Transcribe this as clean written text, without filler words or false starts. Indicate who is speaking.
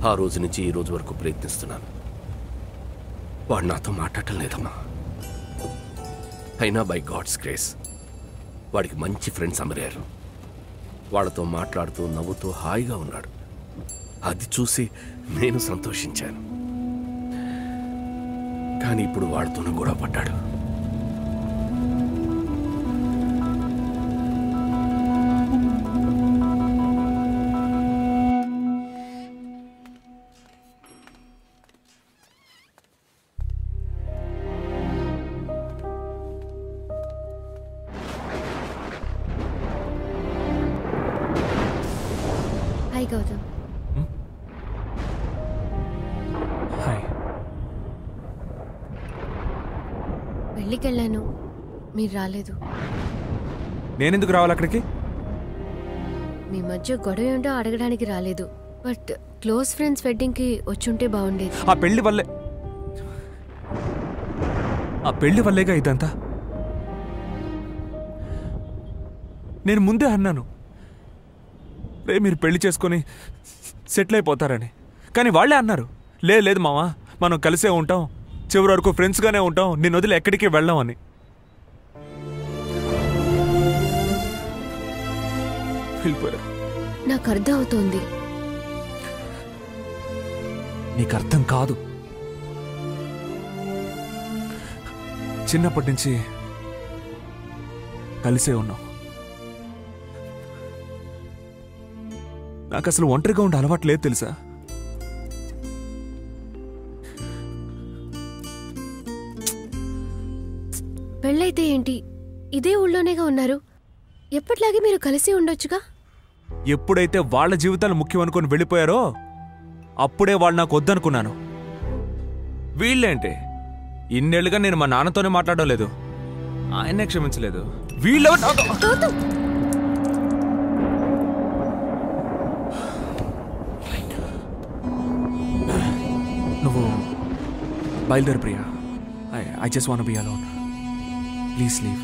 Speaker 1: ఆ రోజు నుంచి ఈ రోజు వరకు ప్రయత్నిస్తున్నాను. వాడు నాతో మాట్లాడటం లేదమ్మా. అయినా బై గాడ్స్ గ్రేస్ వాడికి మంచి ఫ్రెండ్స్ అమరారు. వాళ్ళతో మాట్లాడుతూ నవ్వుతూ హాయిగా ఉన్నాడు. అది చూసి నేను సంతోషించాను. కానీ ఇప్పుడు వాడితోనూ గొడవ పడ్డాడు.
Speaker 2: హాయ్ గౌతమ్.
Speaker 3: హాయ్.
Speaker 2: పెళ్ళికి వెళ్ళాను, మీరు రాలేదు.
Speaker 3: నేనెందుకు రావాలి అక్కడికి?
Speaker 2: మీ మధ్య గొడవ ఏంటో అడగడానికి రాలేదు. బట్ క్లోజ్ ఫ్రెండ్స్ వెడ్డింగ్కి వచ్చుంటే బాగుండేది.
Speaker 3: ఆ పెళ్లి వల్లేగా ఇదంతా. నేను ముందే అన్నాను రే మీరు పెళ్లి చేసుకొని సెటిల్ అయిపోతారని. కానీ వాళ్ళే అన్నారు లేదు మావా మనం కలిసే ఉంటాం, చివరి వరకు ఫ్రెండ్స్గానే ఉంటాం, నేను వదిలి ఎక్కడికి వెళ్ళాం అని. వెళ్ళిపోయారు.
Speaker 2: నాకు అర్థం అవుతోంది.
Speaker 3: నీకు అర్థం కాదు. చిన్నప్పటి నుంచి కలిసే ఉన్నాం. నాకు అసలు ఒంటరిగా ఉండే అలవాటు లేదు తెలుసా.
Speaker 2: పెళ్ళైతే ఏంటి, ఇదే ఊళ్ళోనేగా ఉన్నారు. ఎప్పటిలాగే మీరు కలిసి ఉండొచ్చుగా.
Speaker 3: ఎప్పుడైతే వాళ్ళ జీవితాలు ముఖ్యం అనుకుని వెళ్ళిపోయారో అప్పుడే వాళ్ళు నాకు వద్దనుకున్నాను. వీళ్ళేంటి ఇన్నేళ్లుగా నేను మా నాన్నతోనే మాట్లాడడం లేదు, ఆయన్నే క్షమించలేదు. నువ్వు బయలుదేరు Priya. I just want be alone. Please leave.